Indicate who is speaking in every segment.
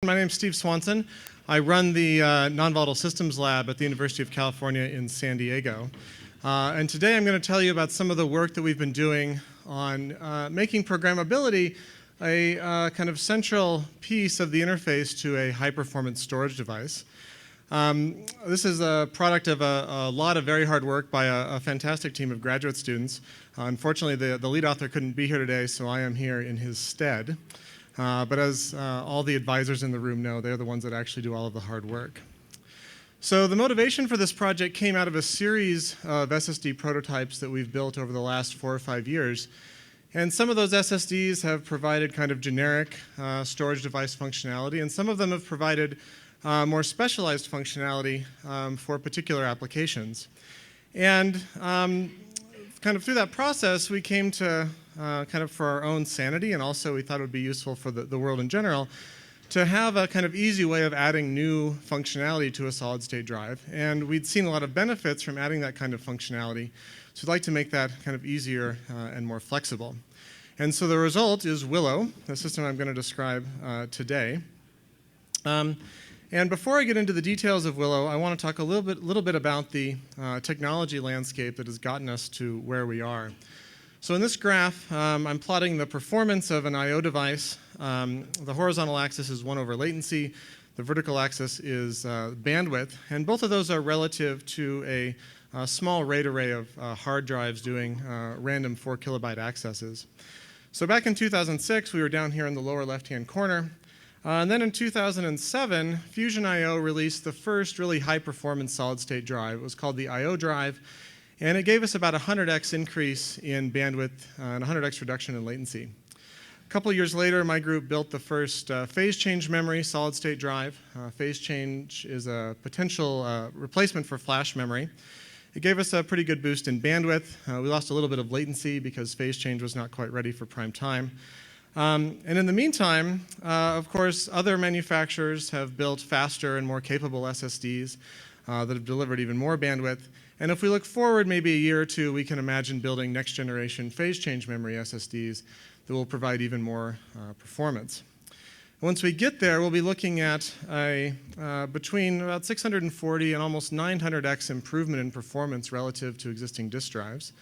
Speaker 1: My name is Steve Swanson. I run the Non-Volatile Systems Lab at the University of California in San Diego. And today I'm going to tell you about some of the work that we've been doing on making programmability a kind of central piece of the interface to a high-performance storage device. This is a product of a lot of very hard work by a fantastic team of graduate students. Unfortunately, the lead author couldn't be here today, so I am here in his stead. But as all the advisors in the room know, they're the ones that actually do all of the hard work. So the motivation for this project came out of a series of SSD prototypes that we've built over the last 4 or 5 years. And some of those SSDs have provided kind of generic storage device functionality, and some of them have provided more specialized functionality for particular applications. And kind of through that process, we came to kind of for our own sanity, and also we thought it would be useful for the world in general, to have a kind of easy way of adding new functionality to a solid-state drive. And we'd seen a lot of benefits from adding that kind of functionality, so we'd like to make that kind of easier and more flexible. And so the result is Willow, the system I'm going to describe today. And before I get into the details of Willow, I want to talk a little bit about the technology landscape that has gotten us to where we are. So in this graph, I'm plotting the performance of an I/O device. The horizontal axis is 1 over latency. The vertical axis is bandwidth. And both of those are relative to a small RAID array of hard drives doing random 4 kilobyte accesses. So back in 2006, we were down here in the lower left-hand corner. And then in 2007, Fusion I/O released the first really high-performance solid-state drive. It was called the I/O drive. And it gave us about a 100x increase in bandwidth and a 100x reduction in latency. A couple of years later, my group built the first phase change memory solid-state drive. Phase change is a potential replacement for flash memory. It gave us a pretty good boost in bandwidth. We lost a little bit of latency because phase change was not quite ready for prime time. And in the meantime, of course, other manufacturers have built faster and more capable SSDs that have delivered even more bandwidth. And if we look forward maybe a year or two, we can imagine building next-generation phase change memory SSDs that will provide even more performance. Once we get there, we'll be looking at between about 640 and almost 900x improvement in performance relative to existing disk drives.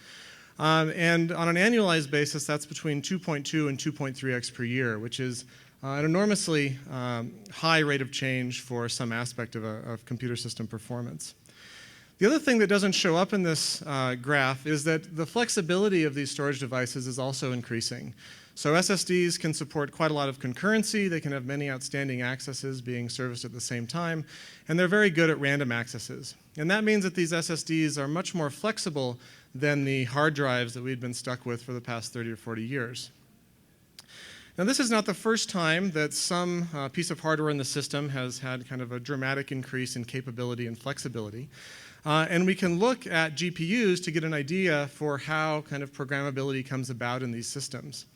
Speaker 1: And on an annualized basis, that's between 2.2 and 2.3x per year, which is an enormously high rate of change for some aspect of computer system performance. The other thing that doesn't show up in this graph is that the flexibility of these storage devices is also increasing. So SSDs can support quite a lot of concurrency. They can have many outstanding accesses being serviced at the same time. And they're very good at random accesses. And that means that these SSDs are much more flexible than the hard drives that we've been stuck with for the past 30 or 40 years. Now, this is not the first time that some piece of hardware in the system has had kind of a dramatic increase in capability and flexibility. And we can look at GPUs to get an idea for how kind of programmability comes about in these systems.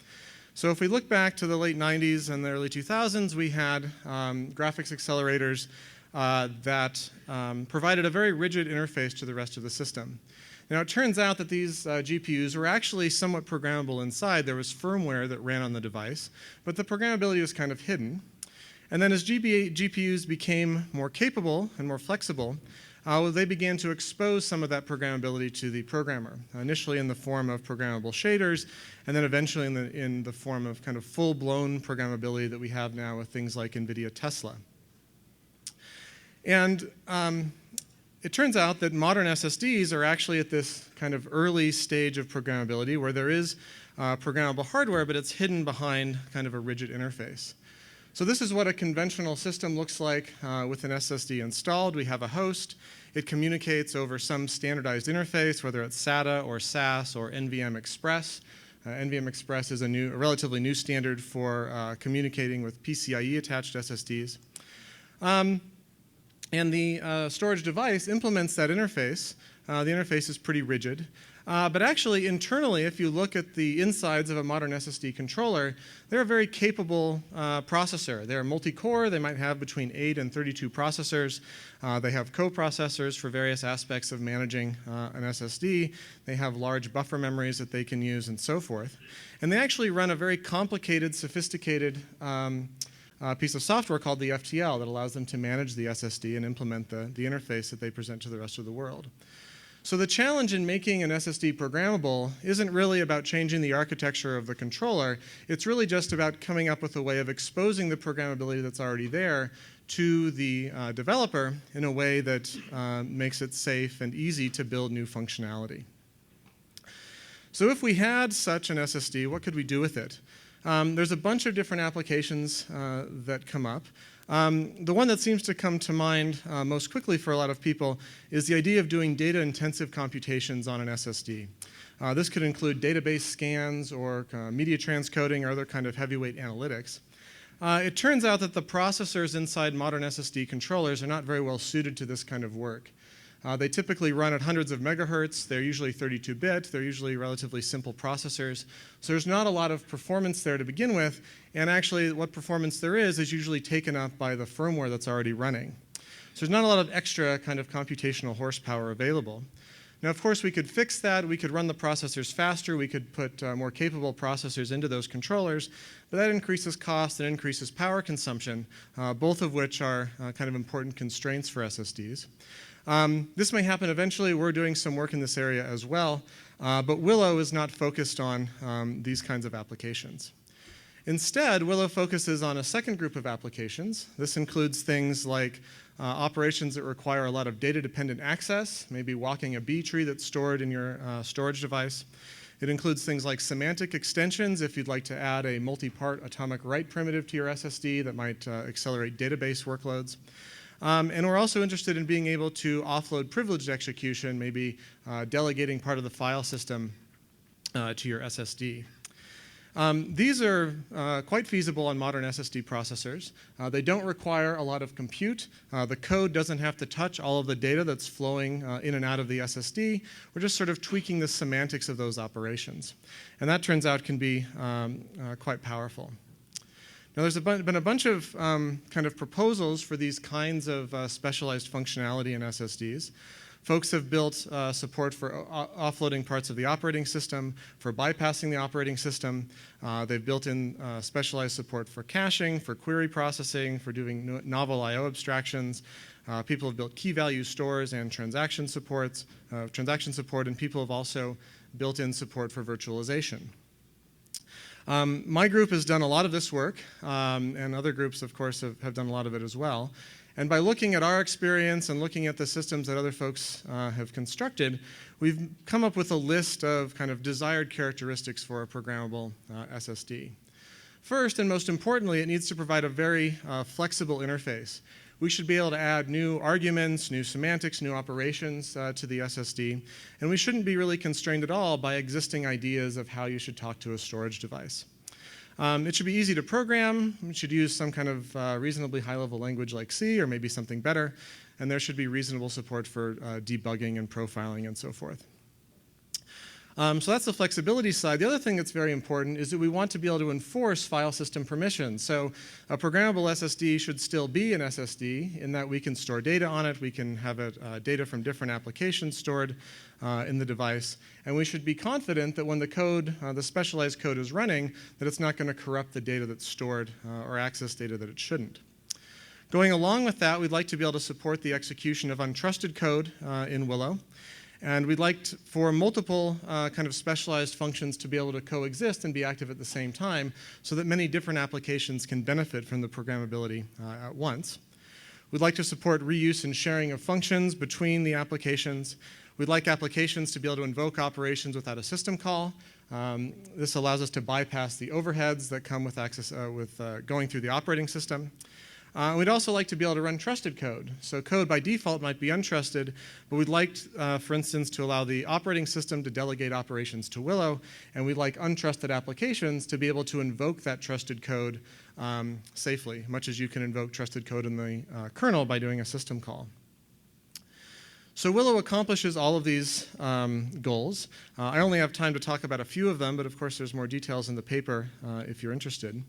Speaker 1: So if we look back to the late 90s and the early 2000s, we had graphics accelerators that provided a very rigid interface to the rest of the system. Now, it turns out that these GPUs were actually somewhat programmable inside. There was firmware that ran on the device, but the programmability was kind of hidden. And then as GPUs became more capable and more flexible, they began to expose some of that programmability to the programmer, initially in the form of programmable shaders, and then eventually in the form of kind of full-blown programmability that we have now with things like NVIDIA Tesla. And it turns out that modern SSDs are actually at this kind of early stage of programmability where there is programmable hardware, but it's hidden behind kind of a rigid interface. So this is what a conventional system looks like with an SSD installed. We have a host. It communicates over some standardized interface, whether it's SATA or SAS or NVM Express. NVM Express is a relatively new standard for communicating with PCIe attached SSDs. And the storage device implements that interface. The interface is pretty rigid. But actually, internally, if you look at the insides of a modern SSD controller, they're a very capable processor. They're multi-core. They might have between 8 and 32 processors. They have co-processors for various aspects of managing an SSD. They have large buffer memories that they can use and so forth. And they actually run a very complicated, sophisticated piece of software called the FTL that allows them to manage the SSD and implement the interface that they present to the rest of the world. So the challenge in making an SSD programmable isn't really about changing the architecture of the controller. It's really just about coming up with a way of exposing the programmability that's already there to the developer in a way that makes it safe and easy to build new functionality. So if we had such an SSD, what could we do with it? There's a bunch of different applications that come up. The one that seems to come to mind most quickly for a lot of people is the idea of doing data-intensive computations on an SSD. This could include database scans or media transcoding or other kind of heavyweight analytics. It turns out that the processors inside modern SSD controllers are not very well suited to this kind of work. They typically run at hundreds of megahertz. They're usually 32-bit. They're usually relatively simple processors. So there's not a lot of performance there to begin with. And actually, what performance there is usually taken up by the firmware that's already running. So there's not a lot of extra kind of computational horsepower available. Now, of course, we could fix that. We could run the processors faster. We could put more capable processors into those controllers. But that increases cost and increases power consumption, both of which are kind of important constraints for SSDs. This may happen eventually. We're doing some work in this area as well. But Willow is not focused on these kinds of applications. Instead, Willow focuses on a second group of applications. This includes things like operations that require a lot of data-dependent access, maybe walking a B tree that's stored in your storage device. It includes things like semantic extensions if you'd like to add a multi-part atomic write primitive to your SSD that might accelerate database workloads. And we're also interested in being able to offload privileged execution, maybe delegating part of the file system to your SSD. These are quite feasible on modern SSD processors. They don't require a lot of compute. The code doesn't have to touch all of the data that's flowing in and out of the SSD. We're just sort of tweaking the semantics of those operations. And that turns out can be quite powerful. Now, there's been a bunch of kind of proposals for these kinds of specialized functionality in SSDs. Folks have built support for offloading parts of the operating system, for bypassing the operating system. They've built in specialized support for caching, for query processing, for doing novel I/O abstractions. People have built key value stores and transaction support, and people have also built in support for virtualization. My group has done a lot of this work, and other groups, of course, have done a lot of it as well. And by looking at our experience and looking at the systems that other folks have constructed, we've come up with a list of kind of desired characteristics for a programmable SSD. First, and most importantly, it needs to provide a very flexible interface. We should be able to add new arguments, new semantics, new operations to the SSD, and we shouldn't be really constrained at all by existing ideas of how you should talk to a storage device. It should be easy to program. We should use some kind of reasonably high-level language like C or maybe something better, and there should be reasonable support for debugging and profiling and so forth. So that's the flexibility side. The other thing that's very important is that we want to be able to enforce file system permissions. So a programmable SSD should still be an SSD in that we can store data on it. We can have data from different applications stored in the device. And we should be confident that when the code, the specialized code is running, that it's not going to corrupt the data that's stored or access data that it shouldn't. Going along with that, we'd like to be able to support the execution of untrusted code in Willow. And we'd like for multiple kind of specialized functions to be able to coexist and be active at the same time so that many different applications can benefit from the programmability at once. We'd like to support reuse and sharing of functions between the applications. We'd like applications to be able to invoke operations without a system call. This allows us to bypass the overheads that come with going through the operating system. We'd also like to be able to run trusted code. So code by default might be untrusted, but we'd like, for instance, to allow the operating system to delegate operations to Willow, and we'd like untrusted applications to be able to invoke that trusted code safely, much as you can invoke trusted code in the kernel by doing a system call. So Willow accomplishes all of these goals. I only have time to talk about a few of them, but of course there's more details in the paper if you're interested.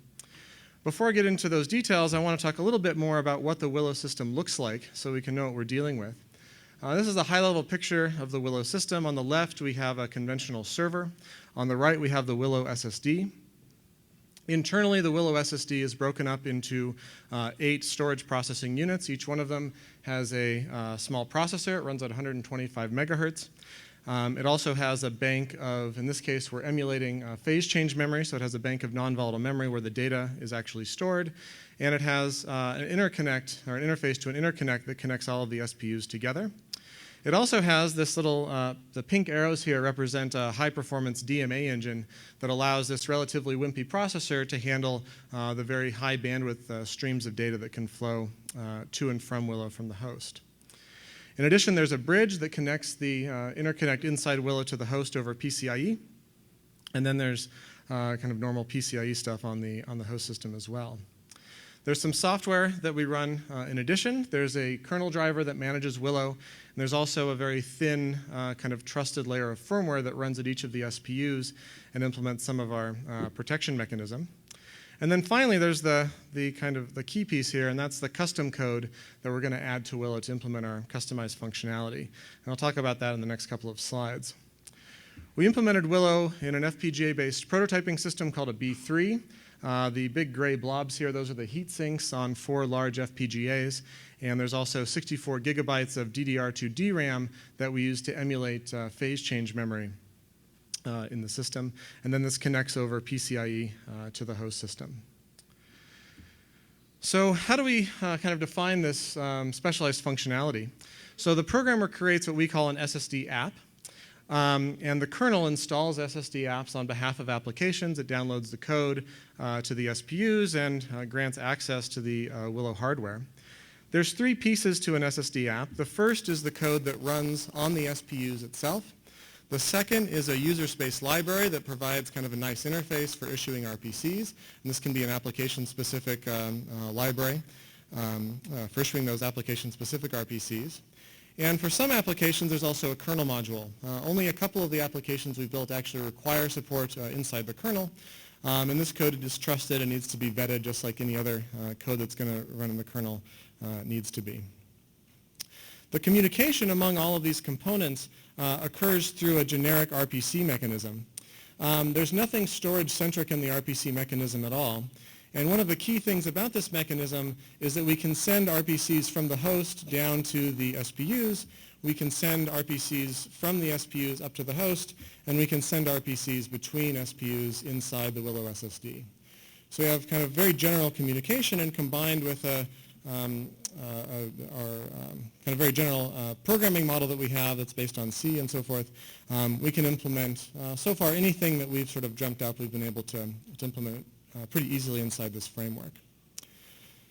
Speaker 1: Before I get into those details, I want to talk a little bit more about what the Willow system looks like so we can know what we're dealing with. This is a high-level picture of the Willow system. On the left, we have a conventional server. On the right, we have the Willow SSD. Internally, the Willow SSD is broken up into 8 storage processing units. Each one of them has a small processor. It runs at 125 megahertz. It also has a bank of, in this case, we're emulating phase change memory, so it has a bank of non-volatile memory where the data is actually stored. And it has an interconnect, or an interface to an interconnect that connects all of the SPUs together. It also has this little, the pink arrows here represent a high-performance DMA engine that allows this relatively wimpy processor to handle the very high bandwidth streams of data that can flow to and from Willow from the host. In addition, there's a bridge that connects the interconnect inside Willow to the host over PCIe. And then there's kind of normal PCIe stuff on the host system as well. There's some software that we run in addition. There's a kernel driver that manages Willow. And there's also a very thin kind of trusted layer of firmware that runs at each of the SPUs and implements some of our protection mechanism. And then finally, there's the kind of the key piece here, and that's the custom code that we're going to add to Willow to implement our customized functionality. And I'll talk about that in the next couple of slides. We implemented Willow in an FPGA-based prototyping system called a B3. The big gray blobs here, those are the heat sinks on 4 large FPGAs. And there's also 64 gigabytes of DDR2 DRAM that we use to emulate phase change memory in the system. And then this connects over PCIe to the host system. So how do we kind of define this specialized functionality? So the programmer creates what we call an SSD app. And the kernel installs SSD apps on behalf of applications. It downloads the code to the SPUs and grants access to the Willow hardware. There's 3 pieces to an SSD app. The first is the code that runs on the SPUs itself. The second is a user space library that provides kind of a nice interface for issuing RPCs. And this can be an application-specific library for issuing those application-specific RPCs. And for some applications, there's also a kernel module. Only a couple of the applications we've built actually require support inside the kernel. And this code is trusted and needs to be vetted just like any other code that's going to run in the kernel needs to be. The communication among all of these components occurs through a generic RPC mechanism. There's nothing storage-centric in the RPC mechanism at all. And one of the key things about this mechanism is that we can send RPCs from the host down to the SPUs. We can send RPCs from the SPUs up to the host. And we can send RPCs between SPUs inside the Willow SSD. So we have kind of very general communication, and combined with our kind of very general programming model that we have that's based on C and so forth, we can implement, so far, anything that we've sort of dreamt up, we've been able to implement pretty easily inside this framework.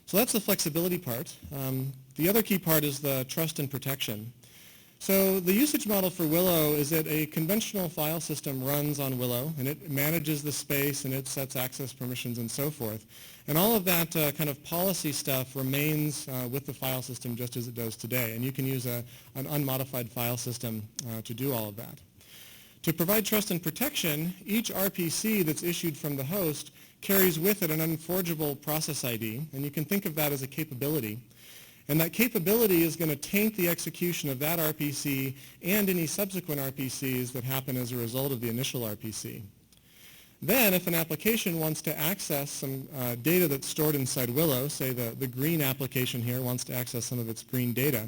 Speaker 1: So that's the flexibility part. The other key part is the trust and protection. So the usage model for Willow is that a conventional file system runs on Willow, and it manages the space, and it sets access permissions and so forth. And all of that kind of policy stuff remains with the file system just as it does today. And you can use an unmodified file system to do all of that. To provide trust and protection, each RPC that's issued from the host carries with it an unforgeable process ID, and you can think of that as a capability. And that capability is going to taint the execution of that RPC and any subsequent RPCs that happen as a result of the initial RPC. Then, if an application wants to access some data that's stored inside Willow, say the green application here wants to access some of its green data,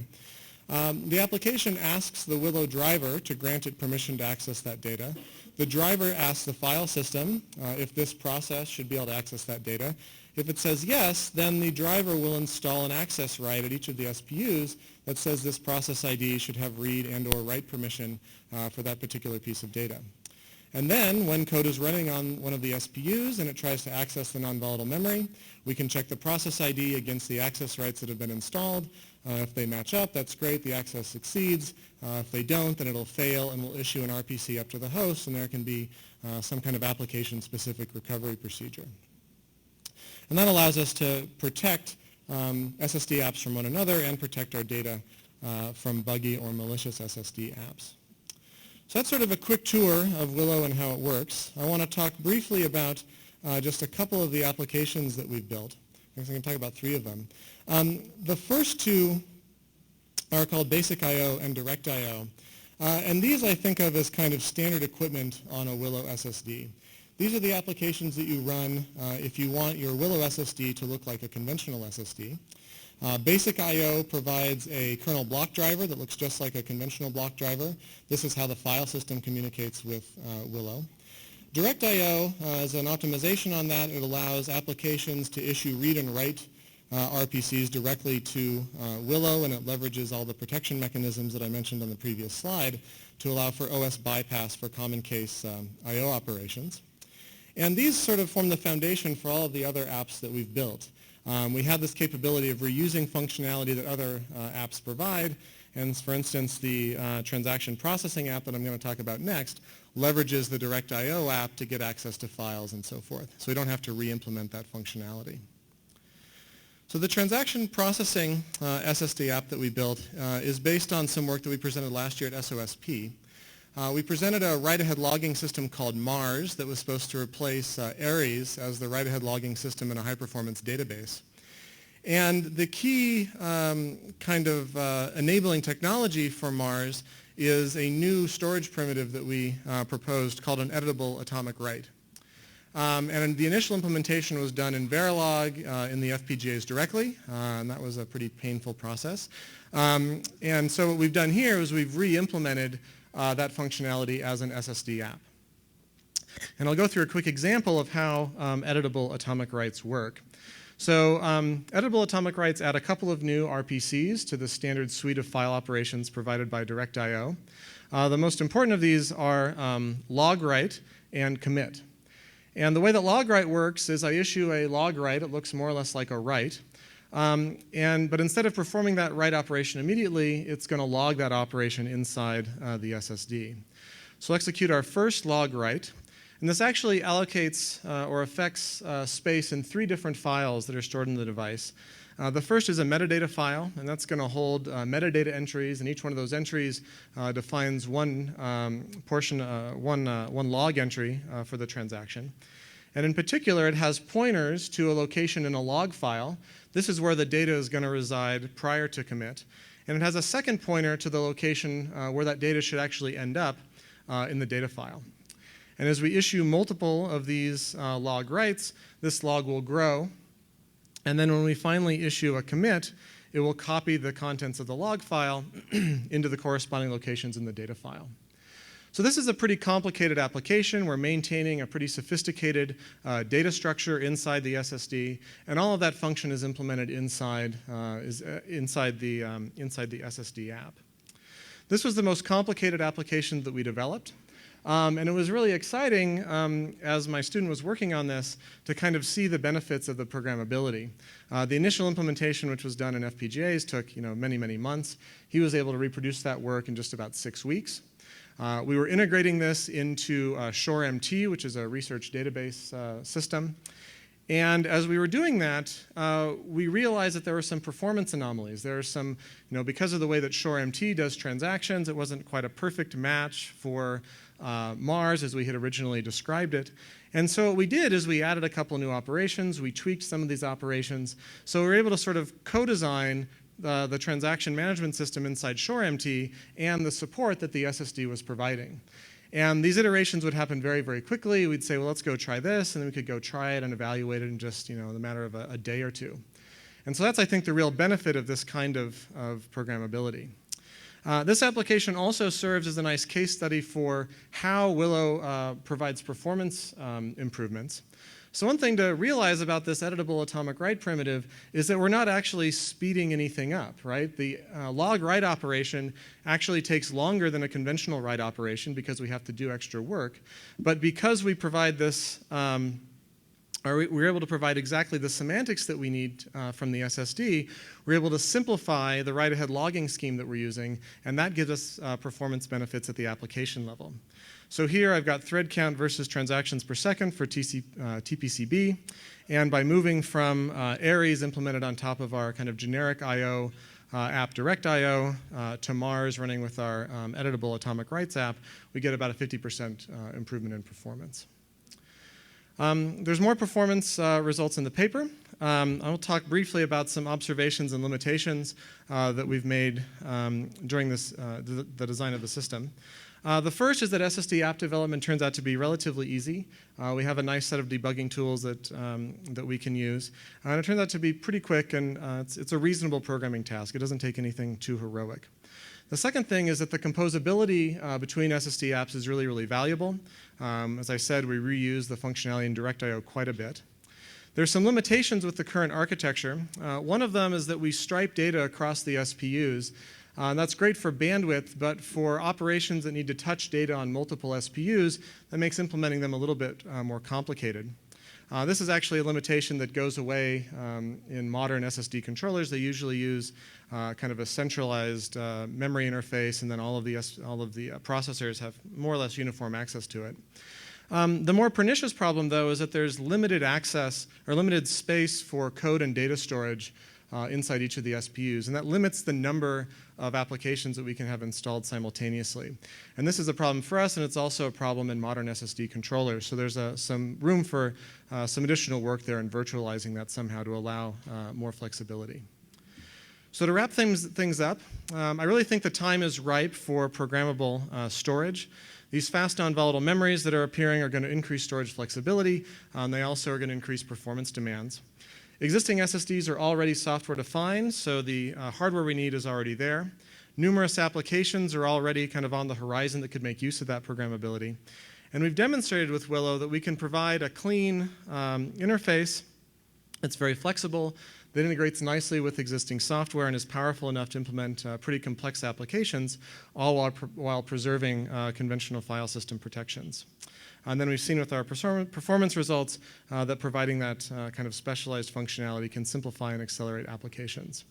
Speaker 1: the application asks the Willow driver to grant it permission to access that data. The driver asks the file system if this process should be able to access that data. If it says yes, then the driver will install an access right at each of the SPUs that says this process ID should have read and or write permission for that particular piece of data. And then, when code is running on one of the SPUs and it tries to access the non-volatile memory, we can check the process ID against the access rights that have been installed. If they match up, that's great. The access succeeds. If they don't, then it'll fail, and we'll issue an RPC up to the host, and there can be some kind of application-specific recovery procedure. And that allows us to protect SSD apps from one another and protect our data from buggy or malicious SSD apps. So that's sort of a quick tour of Willow and how it works. I want to talk briefly about just a couple of the applications that we've built. I'm going to talk about 3 of them. The first 2 are called Basic I/O and Direct I/O. And these I think of as kind of standard equipment on a Willow SSD. These are the applications that you run if you want your Willow SSD to look like a conventional SSD. Basic I.O. provides a kernel block driver that looks just like a conventional block driver. This is how the file system communicates with Willow. Direct I.O. is an optimization on that. It allows applications to issue read and write RPCs directly to Willow, and it leverages all the protection mechanisms that I mentioned on the previous slide to allow for OS bypass for common case I.O. operations. And these sort of form the foundation for all of the other apps that we've built. We have this capability of reusing functionality that other apps provide, and for instance, the transaction processing app that I'm going to talk about next leverages the Direct I.O. app to get access to files and so forth. So we don't have to re-implement that functionality. So the transaction processing SSD app that we built is based on some work that we presented last year at SOSP. We presented a write-ahead logging system called Mars that was supposed to replace Aries as the write-ahead logging system in a high-performance database. And the key kind of enabling technology for Mars is a new storage primitive that we proposed called an Editable atomic write. And the initial implementation was done in Verilog in the FPGAs directly, and that was a pretty painful process. And so what we've done here is we've re-implemented that functionality as an SSD app. And I'll go through a quick example of how editable atomic writes work. So editable atomic writes add a couple of new RPCs to the standard suite of file operations provided by Direct I.O. The most important of these are log write and commit. And the way that log write works is I issue a log write. It looks more or less like a write. But instead of performing that write operation immediately, it's going to log that operation inside the SSD. So we'll execute our first log write. And this actually allocates or affects space in 3 different files that are stored in the device. The first is a metadata file, and that's going to hold metadata entries, and each one of those entries defines one one log entry for the transaction. And in particular, it has pointers to a location in a log file. This is where the data is going to reside prior to commit. And it has a second pointer to the location where that data should actually end up in the data file. And as we issue multiple of these log writes, this log will grow. And then when we finally issue a commit, it will copy the contents of the log file into the corresponding locations in the data file. So this is a pretty complicated application. We're maintaining a pretty sophisticated data structure inside the SSD, and all of that function is implemented inside the SSD app. This was the most complicated application that we developed. And it was really exciting as my student was working on this to kind of see the benefits of the programmability. The initial implementation, which was done in FPGAs, took many, many months. He was able to reproduce that work in just about 6 weeks. We were integrating this into SureMT, which is a research database system. And as we were doing that, we realized that there were some performance anomalies. There are some, because of the way that SureMT does transactions, it wasn't quite a perfect match for Mars as we had originally described it. And so what we did is we added a couple new operations. We tweaked some of these operations. So we were able to sort of co-design the transaction management system inside SureMT and the support that the SSD was providing. And these iterations would happen very, very quickly. We'd say, well, let's go try this, and then we could go try it and evaluate it in just the matter of a day or two. And so that's, I think, the real benefit of this kind of programmability. This application also serves as a nice case study for how Willow provides performance improvements. So one thing to realize about this editable atomic write primitive is that we're not actually speeding anything up, right? The log write operation actually takes longer than a conventional write operation because we have to do extra work. But because we provide this, we're able to provide exactly the semantics that we need from the SSD, we're able to simplify the write-ahead logging scheme that we're using, and that gives us performance benefits at the application level. So here I've got thread count versus transactions per second for TPCB, and by moving from Aries implemented on top of our kind of generic I.O. App Direct I.O. To Mars running with our editable atomic writes app, we get about a 50% improvement in performance. There's more performance results in the paper. I will talk briefly about some observations and limitations that we've made during the design of the system. The first is that SSD app development turns out to be relatively easy. We have a nice set of debugging tools that we can use. And it turns out to be pretty quick, and it's a reasonable programming task. It doesn't take anything too heroic. The second thing is that the composability between SSD apps is really, really valuable. As I said, we reuse the functionality in direct.io quite a bit. There's some limitations with the current architecture. One of them is that we stripe data across the SPUs. And that's great for bandwidth, but for operations that need to touch data on multiple SPUs, that makes implementing them a little bit more complicated. This is actually a limitation that goes away in modern SSD controllers. They usually use kind of a centralized memory interface, and then all of the processors have more or less uniform access to it. The more pernicious problem, though, is that there's limited access or limited space for code and data storage inside each of the SPUs, and that limits the number of applications that we can have installed simultaneously. And this is a problem for us, and it's also a problem in modern SSD controllers. So there's some room for some additional work there in virtualizing that somehow to allow more flexibility. So to wrap things up, I really think the time is ripe for programmable storage. These fast non-volatile memories that are appearing are going to increase storage flexibility. They also are going to increase performance demands. Existing SSDs are already software defined, so the hardware we need is already there. Numerous applications are already kind of on the horizon that could make use of that programmability. And we've demonstrated with Willow that we can provide a clean interface that's very flexible, that integrates nicely with existing software and is powerful enough to implement pretty complex applications, all while preserving conventional file system protections. And then we've seen with our performance results that providing that kind of specialized functionality can simplify and accelerate applications.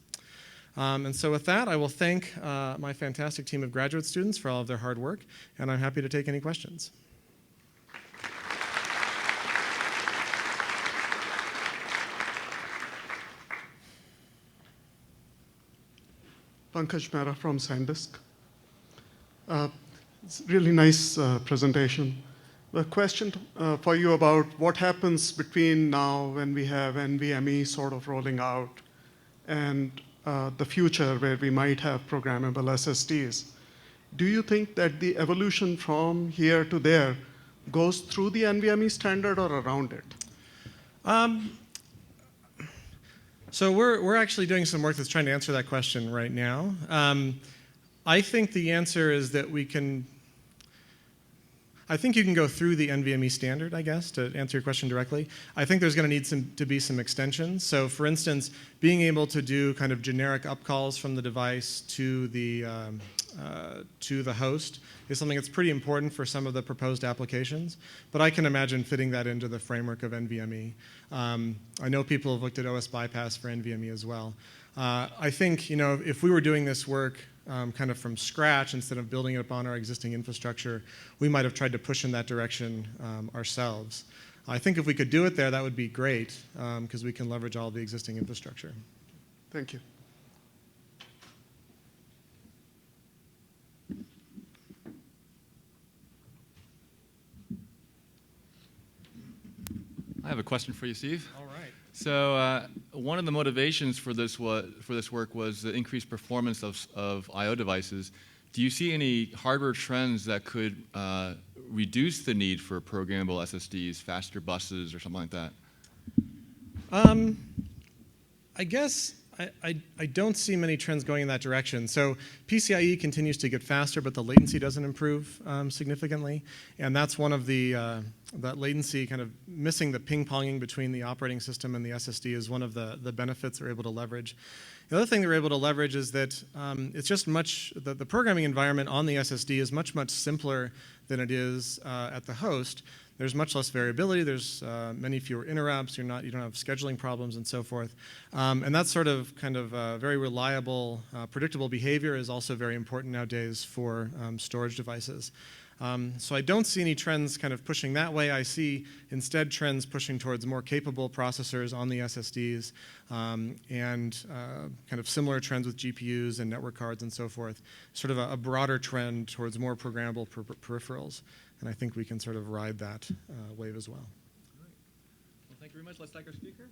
Speaker 1: And so with that, I will thank my fantastic team of graduate students for all of their hard work, and I'm happy to take any questions.
Speaker 2: Pankaj Mehra from SanDisk. It's a really nice presentation. A question for you about what happens between now when we have NVMe sort of rolling out and the future where we might have programmable SSDs. Do you think that the evolution from here to there goes through the NVMe standard or around it?
Speaker 1: So we're actually doing some work that's trying to answer that question right now. I think the answer is that I think you can go through the NVMe standard, I guess, to answer your question directly. I think there's going to need to be some extensions. So for instance, being able to do kind of generic upcalls from the device to the host is something that's pretty important for some of the proposed applications. But I can imagine fitting that into the framework of NVMe. I know people have looked at OS bypass for NVMe as well. I think if we were doing this work kind of from scratch instead of building it upon our existing infrastructure, we might have tried to push in that direction ourselves. I think if we could do it there, that would be great because we can leverage all the existing infrastructure.
Speaker 2: Thank you.
Speaker 3: I have a question for you, Steve.
Speaker 1: All right.
Speaker 3: So one of the motivations for this work was the increased performance of I/O devices. Do you see any hardware trends that could reduce the need for programmable SSDs, faster buses, or something like that?
Speaker 1: I guess I don't see many trends going in that direction. So PCIe continues to get faster, but the latency doesn't improve significantly. And that's one of that latency kind of missing the ping-ponging between the operating system and the SSD is one of the benefits we're able to leverage. The other thing that we're able to leverage is that it's just the programming environment on the SSD is much, much simpler than it is at the host. There's much less variability. There's many fewer interrupts. You don't have scheduling problems and so forth. And that sort of kind of very reliable, predictable behavior is also very important nowadays for storage devices. So I don't see any trends kind of pushing that way. I see instead trends pushing towards more capable processors on the SSDs and kind of similar trends with GPUs and network cards and so forth. Sort of a broader trend towards more programmable peripherals. And I think we can sort of ride that wave as well.
Speaker 3: All right. Well, thank you very much. Let's thank our speaker.